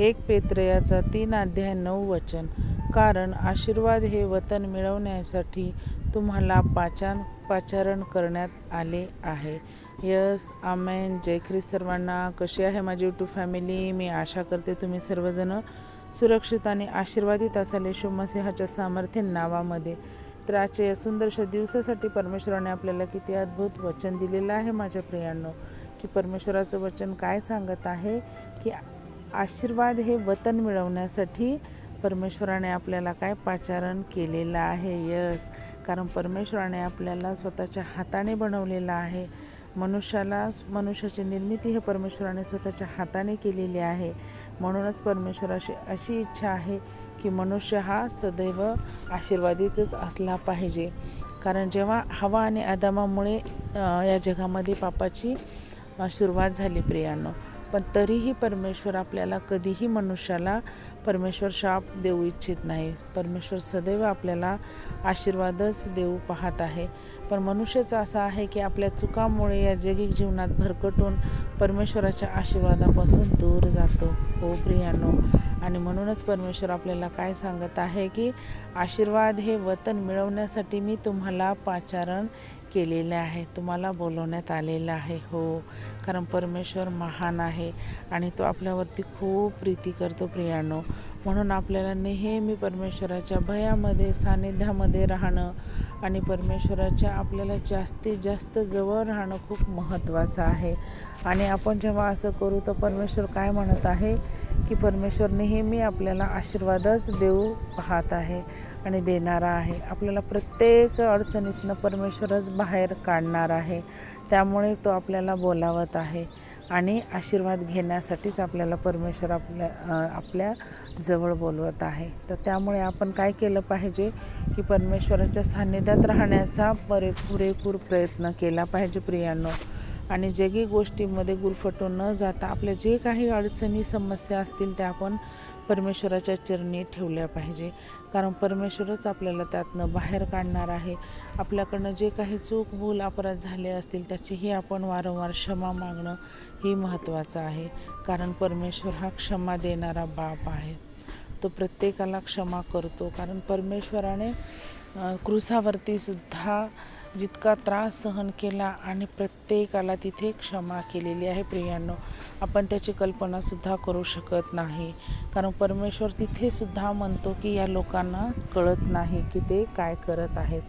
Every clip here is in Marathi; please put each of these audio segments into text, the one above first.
1 पेत्रयाचा 3 अध्याय 9 वचन. कारण आशीर्वाद हे वतन मिळवण्यासाठी तुम्हाला पाचारण करण्यात आले आहे. यस, आमेन. जय ख्रिस्त सर्वांना. कशी आहे माझी यूट्यूब फॅमिली? मी आशा करते तुम्ही सर्वजण सुरक्षित आणि आशीर्वादित असाल येशू मसीहाच्या सामर्थ्य नावामध्ये. तर आजच्या या सुंदरशा दिवसासाठी परमेश्वराने आपल्याला किती अद्भुत वचन दिलेलं आहे माझ्या प्रियांनो, की परमेश्वराचं वचन काय सांगत आहे की आशीर्वाद हे वतन मिळवण्यासाठी परमेश्वराने आपल्याला काय पाचारण केलेलं आहे. यस, कारण परमेश्वराने आपल्याला स्वतःच्या हाताने बनवलेलं आहे. मनुष्याची निर्मिती हे परमेश्वराने स्वतःच्या हाताने केलेली आहे. म्हणूनच परमेश्वराची अशी इच्छा आहे की मनुष्य हा सदैव आशीर्वादितच असला पाहिजे. कारण जेव्हा हवा आणि आदामामुळे या जगामध्ये पापाची सुरुवात झाली प्रियांनो, पण तरीही परमेश्वर आपल्याला कधीही मनुष्याला परमेश्वर शाप देऊ इच्छित नाही. परमेश्वर सदैव आपल्याला आशीर्वादच देऊ पाहत आहे. पण मनुष्याचं असं आहे की आपल्या चुकामुळे या जगिक जीवनात भरकटून परमेश्वराच्या आशीर्वादापासून दूर जातो. हो प्रियांनो, आणि म्हणूनच परमेश्वर आपल्याला काय सांगत आहे की आशीर्वाद हे वतन मिळवण्यासाठी मी तुम्हाला पाचारण केलेले आहे, तुम्हाला बोलवण्यात आलेलं आहे. हो, कारण परमेश्वर महान आहे आणि तो आपल्यावरती खूप प्रीती करतो प्रियांनो. म्हणून आपल्याला नेहमी परमेश्वराच्या भयामध्ये, सानिध्यामध्ये राहणं आणि परमेश्वराच्या आपल्याला जास्तीत जास्त जवळ राहणं खूप महत्त्वाचं आहे. आणि आपण जेव्हा असं करू तर परमेश्वर काय म्हणत आहे की परमेश्वर नेहमी आपल्याला आशीर्वादच देऊ पाहत आहे आणि देणारा आहे. आपल्याला प्रत्येक अडचणीतनं परमेश्वरच बाहेर काढणार आहे. त्यामुळे तो आपल्याला बोलावत आहे आणि आशीर्वाद घेण्यासाठीच आपल्याला परमेश्वर आपल्या जवळ बोलवत आहे. तर त्यामुळे आपण काय केलं पाहिजे की परमेश्वराच्या सान्निध्यात राहण्याचा पुरेपूर प्रयत्न केला पाहिजे प्रियांनो. आणि जगी गोष्टीमध्ये गुरफटून न जाता आपल्या जे काही अडचणी समस्या असतील त्या आपण परमेश्वराच्या चरणी ठेवल्या पाहिजे. कारण परमेश्वरच आपल्याला त्यातनं बाहेर काढणार आहे. आपल्याकडनं जे काही चूक भूल अपराध झाले असतील त्याचीही आपण वारंवार क्षमा मागणं ही महत्त्वाचं आहे. कारण परमेश्वर हा क्षमा देणारा बाप आहे. तो प्रत्येकाला क्षमा करतो. कारण परमेश्वराने क्रूसावरती सुद्धा जितका त्रास सहन केला आणि प्रत्येकाला तिथे क्षमा केलेली आहे प्रियांनो, आपण त्याची कल्पनासुद्धा करू शकत नाही. कारण परमेश्वर तिथे सुद्धा म्हणतो की या लोकांना कळत नाही की ते काय करत आहेत.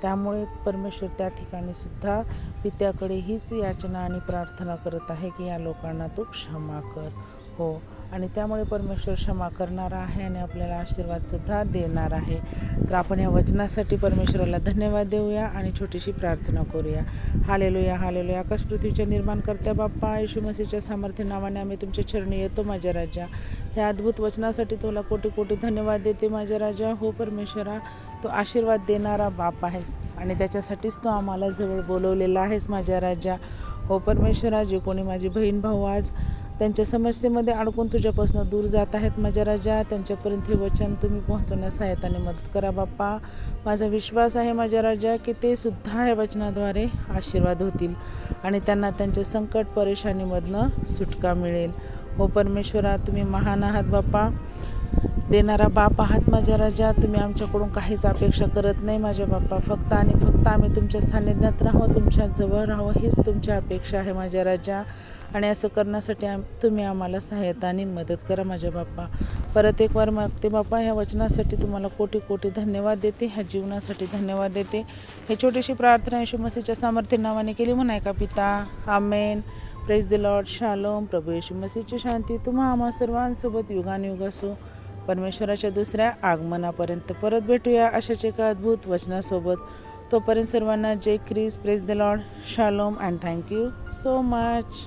त्यामुळे परमेश्वर त्या ठिकाणी सुद्धा पित्याकडे हीच याचना आणि प्रार्थना करत आहे की या लोकांना तू क्षमा कर. हो, आणि त्यामुळे परमेश्वर क्षमा करणारा आहे आणि आपल्याला आशीर्वादसुद्धा देणार आहे. तर आपण या वचनासाठी परमेश्वराला धन्यवाद देऊया आणि छोटीशी प्रार्थना करूया. Hallelujah, hallelujah. आकाश पृथ्वीचे निर्माणकर्त्या बाप्पा, येशू मसीहच्या सामर्थ्य नावाने आम्ही तुमच्या चरणी येतो माझ्या राजा. ह्या अद्भुत वचनासाठी तुला कोटी कोटी धन्यवाद देते माझ्या राजा. हो परमेश्वरा, तो आशीर्वाद देणारा बाप आहेस आणि त्याच्यासाठीच तो आम्हाला जवळ बोलवलेला आहेस माझ्या राजा. हो परमेश्वरा, जे कोणी माझी बहीण भाऊ आज त्यांच्या समस्येमध्ये अडकून तुझ्यापासून दूर जात आहेत माझ्या राजा, त्यांच्यापर्यंत हे वचन तुम्ही पोहोचवण्यास सहायताने मदत करा बाप्पा. माझा विश्वास आहे माझ्या राजा की ते सुद्धा या वचनाद्वारे आशीर्वाद होतील आणि त्यांना त्यांच्या संकट परेशानीमधनं सुटका मिळेल. हो परमेश्वरा, तुम्ही महान आहात बाप्पा, देणारा बाप आहात माझ्या राजा. तुम्ही आमच्याकडून काहीच अपेक्षा करत नाही माझ्या बाप्पा. फक्त आणि फक्त आम्ही तुमच्या सान्निध्यात राहावं, तुमच्या जवळ राहावं हीच तुमची अपेक्षा आहे माझ्या राजा. आणि असं करण्यासाठी तुम्ही आम्हाला सहायताने मदत करा माझ्या बाप्पा. परत एक वार मागते बाप्पा, ह्या वचनासाठी तुम्हाला कोटी कोटी धन्यवाद देते, ह्या जीवनासाठी धन्यवाद देते. हे छोटीशी प्रार्थना येशू मसीहच्या सामर्थ्य नावाने केली म्हणाय का पिता. आमेन. Praise the Lord. शालोम. प्रभू येशू मसीहची शांती तुम्हा आम्हा सर्वांसोबत युगानुयुग असो. परमेश्वराच्या दुसऱ्या आगमनापर्यंत परत भेटूया अशाच एका अद्भुत वचनासोबत. तोपर्यंत सर्वांना जय ख्रिस्ट. Praise the Lord. शालोम and thank you so much.